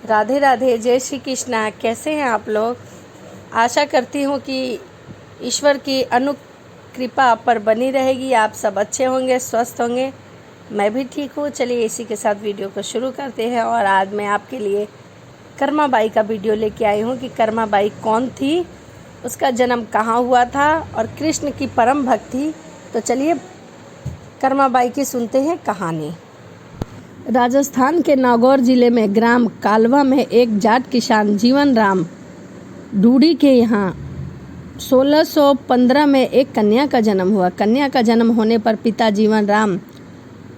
राधे राधे, जय श्री कृष्णा। कैसे हैं आप लोग? आशा करती हूँ कि ईश्वर की अनुकृपा आप पर बनी रहेगी। आप सब अच्छे होंगे, स्वस्थ होंगे। मैं भी ठीक हूँ। चलिए इसी के साथ वीडियो को शुरू करते हैं। और आज मैं आपके लिए कर्मा बाई का वीडियो लेके आई हूँ कि कर्मा बाई कौन थी, उसका जन्म कहाँ हुआ था और कृष्ण की परम भक्त थी। तो चलिए कर्मा बाई की सुनते हैं कहानी। राजस्थान के नागौर जिले में ग्राम कालवा में एक जाट किसान जीवन राम डूडी के यहाँ 1615 में एक कन्या का जन्म हुआ। कन्या का जन्म होने पर पिता जीवन राम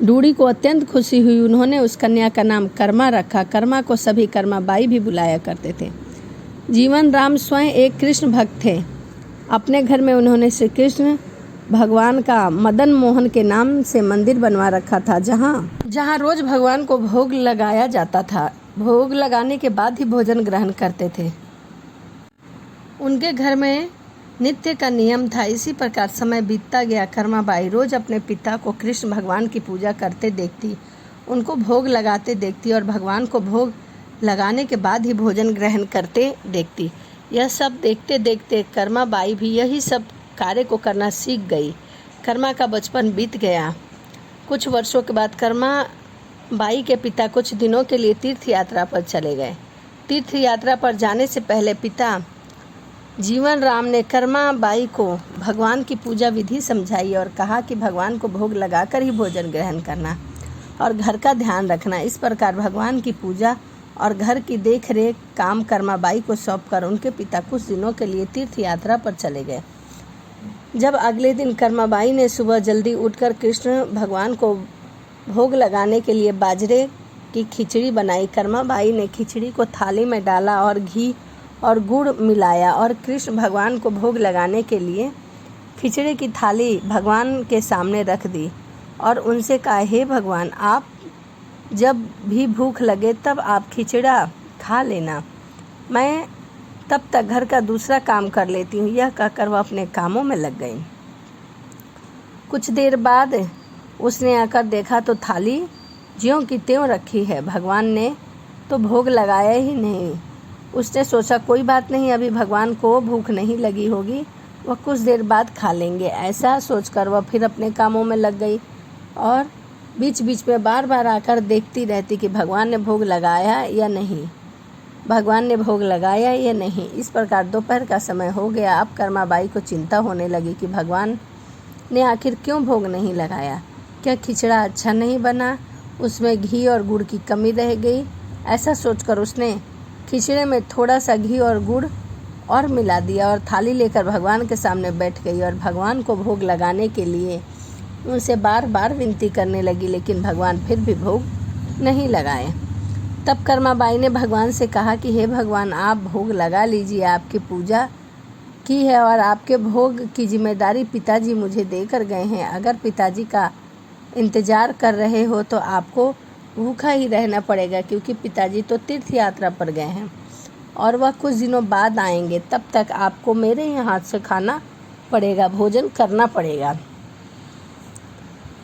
डूडी को अत्यंत खुशी हुई। उन्होंने उस कन्या का नाम कर्मा रखा। कर्मा को सभी कर्मा बाई भी बुलाया करते थे। जीवन राम स्वयं एक कृष्ण भक्त थे। अपने घर में उन्होंने श्री कृष्ण भगवान का मदन मोहन के नाम से मंदिर बनवा रखा था, जहाँ रोज भगवान को भोग लगाया जाता था। भोग लगाने के बाद ही भोजन ग्रहण करते थे। उनके घर में नित्य का नियम था। इसी प्रकार समय बीतता गया। कर्मा बाई रोज अपने पिता को कृष्ण भगवान की पूजा करते देखती, उनको भोग लगाते देखती और भगवान को भोग लगाने के बाद ही भोजन ग्रहण करते देखती। यह सब देखते देखते कर्मा बाई भी यही सब कार्य को करना सीख गई। कर्मा का बचपन बीत गया। कुछ वर्षों के बाद कर्मा बाई के पिता कुछ दिनों के लिए तीर्थ यात्रा पर चले गए। तीर्थ यात्रा पर जाने से पहले पिता जीवन राम ने कर्मा बाई को भगवान की पूजा विधि समझाई और कहा कि भगवान को भोग लगाकर ही भोजन ग्रहण करना और घर का ध्यान रखना। इस प्रकार भगवान की पूजा और घर की देख रेख काम कर्मा बाई को सौंपकर उनके पिता कुछ दिनों के लिए तीर्थ यात्रा पर चले गए। जब अगले दिन कर्मा बाई ने सुबह जल्दी उठकर कृष्ण भगवान को भोग लगाने के लिए बाजरे की खिचड़ी बनाई। कर्मा बाई ने खिचड़ी को थाली में डाला और घी और गुड़ मिलाया और कृष्ण भगवान को भोग लगाने के लिए खिचड़ी की थाली भगवान के सामने रख दी और उनसे कहा, हे भगवान, आप जब भी भूख लगे तब आप खिचड़ा खा लेना, मैं तब तक घर का दूसरा काम कर लेती हूँ। यह कहकर वह अपने कामों में लग गई। कुछ देर बाद उसने आकर देखा तो थाली ज्यों की त्यों रखी है। भगवान ने तो भोग लगाया ही नहीं। उसने सोचा कोई बात नहीं, अभी भगवान को भूख नहीं लगी होगी, वह कुछ देर बाद खा लेंगे। ऐसा सोचकर वह फिर अपने कामों में लग गई और बीच बीच में बार बार आकर देखती रहती कि भगवान ने भोग लगाया या नहीं, भगवान ने भोग लगाया या नहीं। इस प्रकार दोपहर का समय हो गया। अब कर्मा बाई को चिंता होने लगी कि भगवान ने आखिर क्यों भोग नहीं लगाया। क्या खिचड़ा अच्छा नहीं बना, उसमें घी और गुड़ की कमी रह गई? ऐसा सोचकर उसने खिचड़े में थोड़ा सा घी और गुड़ और मिला दिया और थाली लेकर भगवान के सामने बैठ गई और भगवान को भोग लगाने के लिए उनसे बार बार विनती करने लगी, लेकिन भगवान फिर भी भोग नहीं लगाए। तब कर्मा बाई ने भगवान से कहा कि हे भगवान, आप भोग लगा लीजिए, आपकी पूजा की है और आपके भोग की जिम्मेदारी पिताजी मुझे देकर गए हैं। अगर पिताजी का इंतज़ार कर रहे हो तो आपको भूखा ही रहना पड़ेगा, क्योंकि पिताजी तो तीर्थ यात्रा पर गए हैं और वह कुछ दिनों बाद आएंगे। तब तक आपको मेरे ही हाथ से खाना पड़ेगा, भोजन करना पड़ेगा।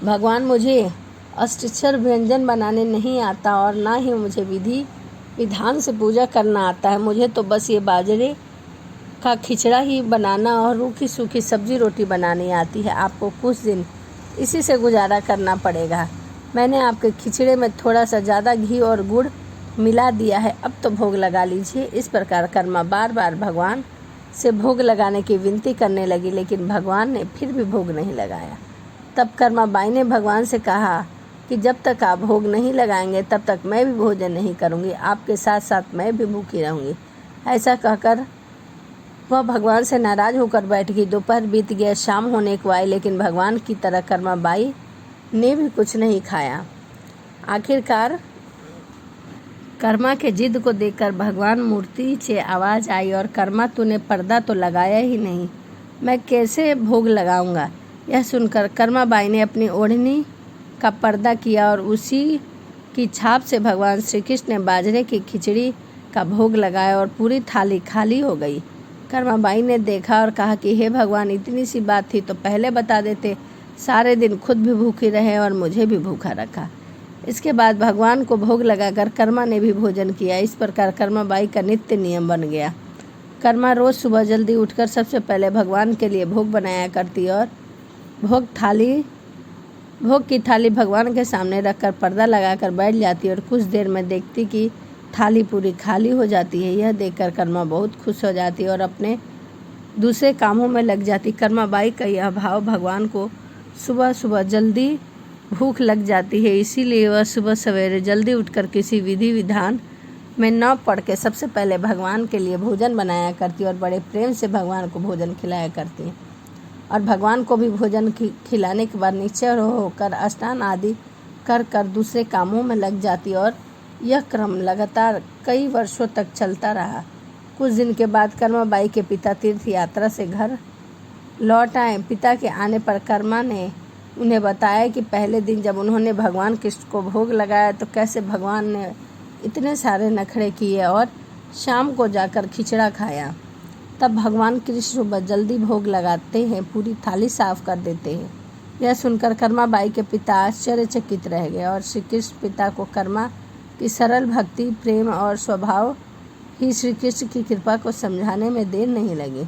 भगवान, मुझे अष्टचर व्यंजन बनाने नहीं आता और ना ही मुझे विधि विधान से पूजा करना आता है। मुझे तो बस ये बाजरे का खिचड़ा ही बनाना और रूखी सूखी सब्जी रोटी बनानी आती है। आपको कुछ दिन इसी से गुजारा करना पड़ेगा। मैंने आपके खिचड़े में थोड़ा सा ज़्यादा घी और गुड़ मिला दिया है, अब तो भोग लगा लीजिए। इस प्रकार कर्मा बार बार भगवान से भोग लगाने की विनती करने लगी, लेकिन भगवान ने फिर भी भोग नहीं लगाया। तब कर्मा बाई ने भगवान से कहा कि जब तक आप भोग नहीं लगाएंगे तब तक मैं भी भोजन नहीं करूंगी, आपके साथ साथ मैं भी भूखी रहूंगी। ऐसा कहकर वह भगवान से नाराज होकर बैठ गई। दोपहर बीत गया, शाम होने को आई, लेकिन भगवान की तरह कर्मा बाई ने भी कुछ नहीं खाया। आखिरकार कर्मा के जिद को देखकर भगवान मूर्ति से आवाज़ आई और कर्मा, तूने पर्दा तो लगाया ही नहीं, मैं कैसे भोग लगाऊंगा? यह सुनकर कर्मा बाई ने अपनी ओढ़नी का पर्दा किया और उसी की छाप से भगवान श्री कृष्ण ने बाजरे की खिचड़ी का भोग लगाया और पूरी थाली खाली हो गई। कर्मा बाई ने देखा और कहा कि हे भगवान, इतनी सी बात थी तो पहले बता देते, सारे दिन खुद भी भूखी रहे और मुझे भी भूखा रखा। इसके बाद भगवान को भोग लगाकर कर्मा ने भी भोजन किया। इस प्रकार कर्मा बाई का नित्य नियम बन गया। कर्मा रोज़ सुबह जल्दी उठकर सबसे पहले भगवान के लिए भोग बनाया करती और भोग की थाली भगवान के सामने रखकर पर्दा लगाकर बैठ जाती और कुछ देर में देखती कि थाली पूरी खाली हो जाती है। यह देखकर कर्मा बहुत खुश हो जाती और अपने दूसरे कामों में लग जाती। कर्मा बाई का यह भाव भगवान को सुबह सुबह जल्दी भूख लग जाती है, इसीलिए वह सुबह सवेरे जल्दी उठकर किसी विधि विधान में न पड़ के सबसे पहले भगवान के लिए भोजन बनाया करती और बड़े प्रेम से भगवान को भोजन खिलाया करती और भगवान को भी भोजन खिलाने के बाद निश्चय होकर स्नान आदि कर दूसरे कामों में लग जाती और यह क्रम लगातार कई वर्षों तक चलता रहा। कुछ दिन के बाद कर्मा बाई के पिता तीर्थ यात्रा से घर लौट आए। पिता के आने पर कर्मा ने उन्हें बताया कि पहले दिन जब उन्होंने भगवान कृष्ण को भोग लगाया तो कैसे भगवान ने इतने सारे नखरे किए और शाम को जाकर खिचड़ा खाया। तब भगवान कृष्ण सुबह जल्दी भोग लगाते हैं, पूरी थाली साफ कर देते हैं। यह सुनकर कर्मा बाई के पिता आश्चर्यचकित रह गए और श्री कृष्ण पिता को कर्मा की सरल भक्ति, प्रेम और स्वभाव ही श्री कृष्ण की कृपा को समझाने में देर नहीं लगी।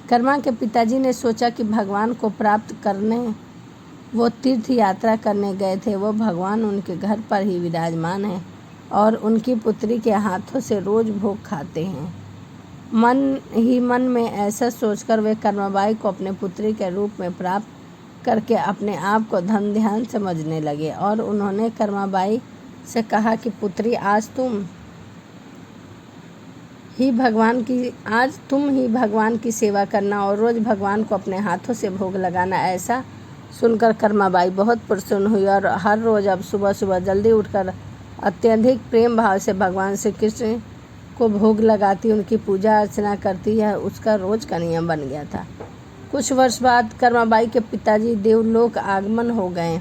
कर्मा के पिताजी ने सोचा कि भगवान को प्राप्त करने वो तीर्थ यात्रा करने गए थे, वो भगवान उनके घर पर ही विराजमान है और उनकी पुत्री के हाथों से रोज भोग खाते हैं। मन ही मन में ऐसा सोचकर वे कर्माबाई को अपने पुत्री के रूप में प्राप्त करके अपने आप को धन ध्यान समझने लगे और उन्होंने कर्माबाई से कहा कि पुत्री, आज तुम ही भगवान की सेवा करना और रोज़ भगवान को अपने हाथों से भोग लगाना। ऐसा सुनकर कर्माबाई बहुत प्रसन्न हुई और हर रोज़ अब सुबह सुबह जल्दी उठकर अत्यधिक प्रेम भाव से भगवान श्री कृष्ण को भोग लगाती, उनकी पूजा अर्चना करती। यह उसका रोज का नियम बन गया था। कुछ वर्ष बाद कर्माबाई के पिताजी देवलोक आगमन हो गए।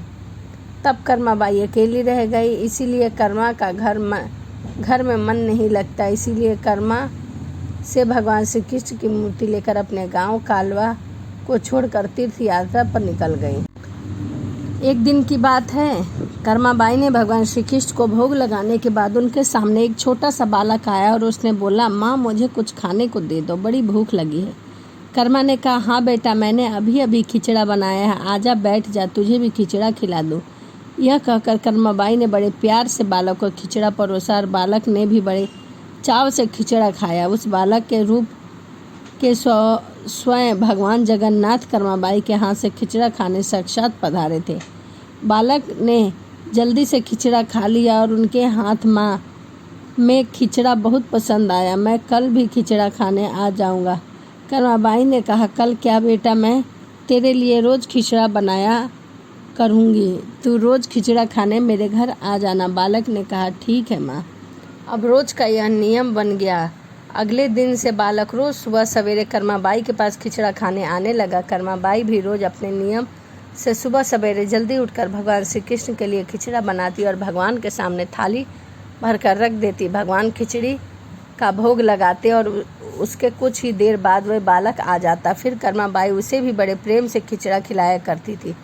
तब कर्माबाई अकेली रह गई, इसीलिए कर्मा का घर में मन नहीं लगता। इसीलिए कर्मा से भगवान श्री कृष्ण की मूर्ति लेकर अपने गांव कालवा को छोड़कर तीर्थ यात्रा पर निकल गई। एक दिन की बात है, कर्माबाई ने भगवान श्री कृष्ण को भोग लगाने के बाद उनके सामने एक छोटा सा बालक आया और उसने बोला, माँ मुझे कुछ खाने को दे दो, बड़ी भूख लगी है। कर्मा ने कहा, हाँ बेटा, मैंने अभी अभी खिचड़ा बनाया है, आजा बैठ जा, तुझे भी खिचड़ा खिला दूँ। यह कहकर कर्माबाई ने बड़े प्यार से बालक को खिचड़ा परोसा और बालक ने भी बड़े चाव से खिचड़ा खाया। उस बालक के रूप के स्वयं भगवान जगन्नाथ कर्माबाई के हाथ से खिचड़ा खाने साक्षात पधारे थे। बालक ने जल्दी से खिचड़ा खा लिया और उनके हाथ माँ में खिचड़ा बहुत पसंद आया। मैं कल भी खिचड़ा खाने आ जाऊँगा। कर्माबाई ने कहा, कल क्या बेटा, मैं तेरे लिए रोज़ खिचड़ा बनाया करूँगी, तू रोज़ खिचड़ा खाने मेरे घर आ जाना। बालक ने कहा, ठीक है माँ। अब रोज़ का यह नियम बन गया। अगले दिन से बालक रोज़ सुबह सवेरे कर्माबाई के पास खिचड़ा खाने आने लगा। कर्माबाई भी रोज़ अपने नियम से सुबह सवेरे जल्दी उठकर भगवान श्री कृष्ण के लिए खिचड़ा बनाती और भगवान के सामने थाली भरकर रख देती। भगवान खिचड़ी का भोग लगाते और उसके कुछ ही देर बाद वह बालक आ जाता। फिर कर्माबाई उसे भी बड़े प्रेम से खिचड़ा खिलाया करती थी।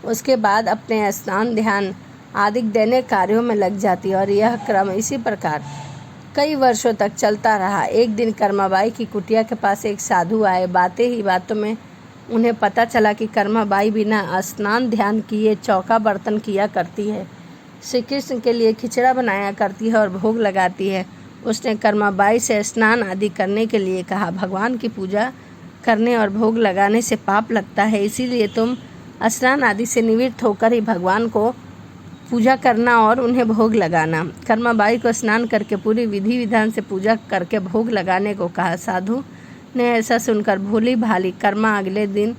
उसके बाद अपने स्नान ध्यान आदि दैनिक कार्यों में लग जाती और यह क्रम इसी प्रकार कई वर्षों तक चलता रहा। एक दिन कर्माबाई की कुटिया के पास एक साधु आए। बातें ही बातों में उन्हें पता चला कि कर्माबाई बिना स्नान ध्यान किए चौका बर्तन किया करती है, श्री कृष्ण के लिए खिचड़ा बनाया करती है और भोग लगाती है। उसने कर्माबाई से स्नान आदि करने के लिए कहा। भगवान की पूजा करने और भोग लगाने से पाप लगता है, इसीलिए तुम स्नान आदि से निवृत्त होकर ही भगवान को पूजा करना और उन्हें भोग लगाना। कर्माबाई को स्नान करके पूरी विधि विधान से पूजा करके भोग लगाने को कहा। साधु ने ऐसा सुनकर भोली भाली कर्मा अगले दिन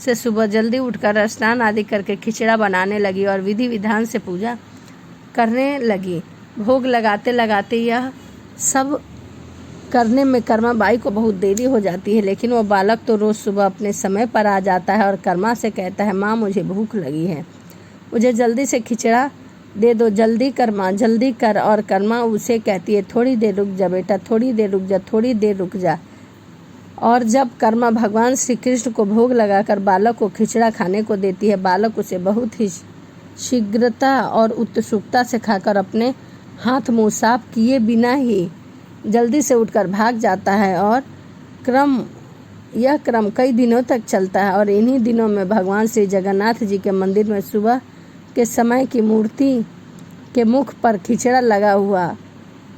से सुबह जल्दी उठकर स्नान आदि करके खिचड़ा बनाने लगी और विधि विधान से पूजा करने लगी। भोग लगाते लगाते यह सब करने में कर्माबाई को बहुत देरी हो जाती है, लेकिन वो बालक तो रोज़ सुबह अपने समय पर आ जाता है और कर्मा से कहता है, माँ मुझे भूख लगी है, मुझे जल्दी से खिचड़ा दे दो, जल्दी कर माँ, जल्दी कर। और कर्मा उसे कहती है, थोड़ी देर रुक जा बेटा, थोड़ी देर रुक जा, थोड़ी देर रुक जा। और जब कर्मा भगवान श्री कृष्ण को भोग लगाकर बालक को खिचड़ा खाने को देती है, बालक उसे बहुत ही शीघ्रता और उत्सुकता से खाकर अपने हाथ मुंह साफ किए बिना ही जल्दी से उठकर भाग जाता है और यह क्रम कई दिनों तक चलता है। और इन्हीं दिनों में भगवान श्री जगन्नाथ जी के मंदिर में सुबह के समय की मूर्ति के मुख पर खिचड़ा लगा हुआ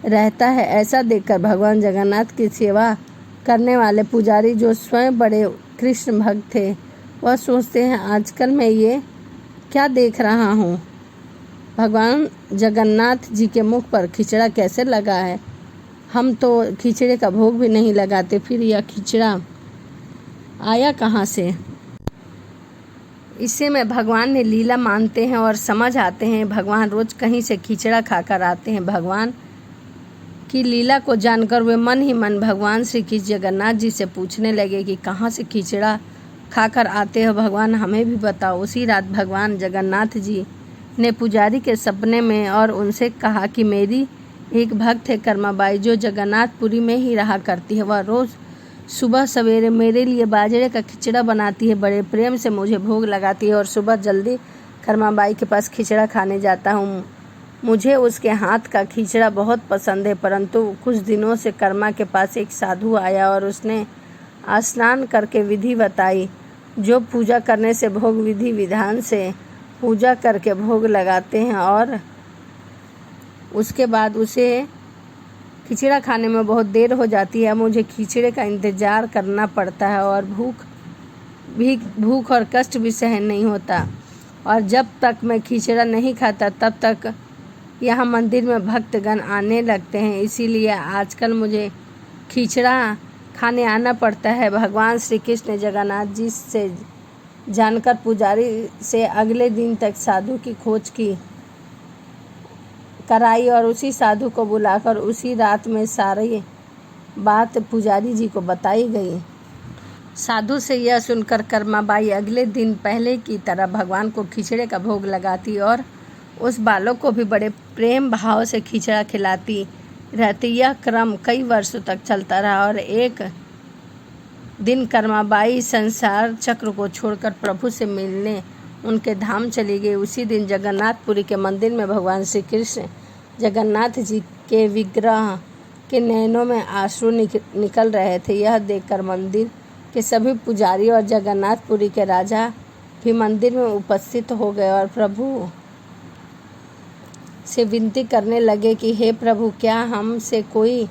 रहता है। ऐसा देखकर भगवान जगन्नाथ की सेवा करने वाले पुजारी, जो स्वयं बड़े कृष्ण भक्त थे, वह सोचते हैं आजकल मैं ये क्या देख रहा हूँ, भगवान जगन्नाथ जी के मुख पर खिचड़ा कैसे लगा है, हम तो खिचड़े का भोग भी नहीं लगाते, फिर यह खिचड़ा आया कहाँ से। इसे में भगवान ने लीला मानते हैं और समझ आते हैं भगवान रोज कहीं से खिचड़ा खाकर आते हैं। भगवान की लीला को जानकर वे मन ही मन भगवान श्री कृष्ण जगन्नाथ जी से पूछने लगे कि कहाँ से खिचड़ा खाकर आते हो भगवान, हमें भी बताओ। उसी रात भगवान जगन्नाथ जी ने पुजारी के सपने में और उनसे कहा कि मेरी एक भक्त है कर्माबाई, जो जगन्नाथपुरी में ही रहा करती है। वह रोज़ सुबह सवेरे मेरे लिए बाजरे का खिचड़ा बनाती है, बड़े प्रेम से मुझे भोग लगाती है और सुबह जल्दी कर्माबाई के पास खिचड़ा खाने जाता हूँ। मुझे उसके हाथ का खिचड़ा बहुत पसंद है। परंतु कुछ दिनों से कर्मा के पास एक साधु आया और उसने स्नान करके विधि बताई, जो पूजा करने से भोग विधि विधान से पूजा करके भोग लगाते हैं और उसके बाद उसे खिचड़ा खाने में बहुत देर हो जाती है। मुझे खिचड़े का इंतज़ार करना पड़ता है और भूख और कष्ट भी सहन नहीं होता, और जब तक मैं खिचड़ा नहीं खाता तब तक यहाँ मंदिर में भक्तगण आने लगते हैं, इसीलिए आजकल मुझे खिचड़ा खाने आना पड़ता है। भगवान श्री कृष्ण ने जगन्नाथ जी से जानकर पुजारी से अगले दिन तक साधु की खोज कराई और उसी साधु को बुलाकर उसी रात में सारी बात पुजारी जी को बताई गई। साधु से यह सुनकर कर्माबाई अगले दिन पहले की तरह भगवान को खिचड़े का भोग लगाती और उस बालक को भी बड़े प्रेम भाव से खिचड़ा खिलाती रहती। यह क्रम कई वर्षों तक चलता रहा और एक दिन कर्माबाई संसार चक्र को छोड़कर प्रभु से मिलने उनके धाम चली गई। उसी दिन जगन्नाथपुरी के मंदिर में भगवान श्री कृष्ण जगन्नाथ जी के विग्रह के नयनों में आंसू निकल रहे थे। यह देखकर मंदिर के सभी पुजारी और जगन्नाथपुरी के राजा भी मंदिर में उपस्थित हो गए और प्रभु से विनती करने लगे कि हे प्रभु, क्या हमसे कोई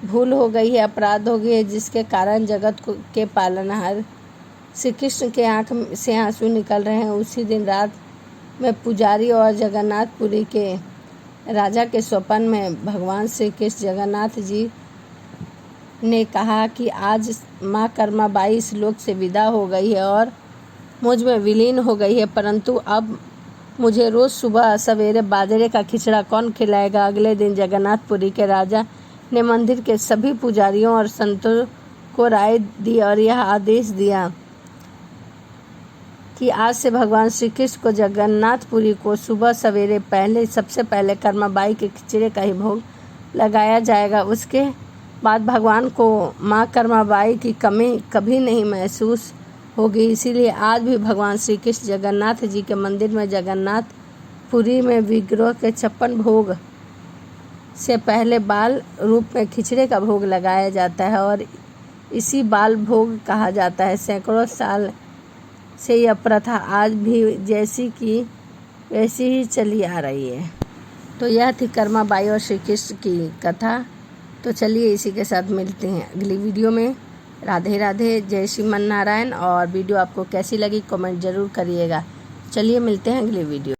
भूल हो गई है, अपराध हो गए है, जिसके कारण जगत के पालनहार श्री कृष्ण के आँख से आंसू निकल रहे हैं। उसी दिन रात में पुजारी और जगन्नाथपुरी के राजा के स्वप्न में भगवान श्री कृष्ण जगन्नाथ जी ने कहा कि आज माँ कर्माबाई इस लोक से विदा हो गई है और मुझ में विलीन हो गई है, परंतु अब मुझे रोज़ सुबह सवेरे बाजरे का खिचड़ा कौन खिलाएगा। अगले दिन जगन्नाथपुरी के राजा ने मंदिर के सभी पुजारियों और संतों को राय दी और यह आदेश दिया कि आज से भगवान श्री कृष्ण को जगन्नाथपुरी को सुबह सवेरे सबसे पहले कर्माबाई के खिचड़े का ही भोग लगाया जाएगा। उसके बाद भगवान को माँ कर्माबाई की कमी कभी नहीं महसूस होगी। इसीलिए आज भी भगवान श्री कृष्ण जगन्नाथ जी के मंदिर में जगन्नाथपुरी में विग्रह के 56 भोग से पहले बाल रूप में खिचड़े का भोग लगाया जाता है और इसी बाल भोग कहा जाता है। सैकड़ों साल से यह प्रथा आज भी जैसी की वैसी ही चली आ रही है। तो यह थी कर्माबाई और श्री कृष्ण की कथा। तो चलिए इसी के साथ मिलते हैं अगली वीडियो में। राधे राधे, जय श्रीमन नारायण। और वीडियो आपको कैसी लगी कमेंट ज़रूर करिएगा। चलिए मिलते हैं अगली वीडियो।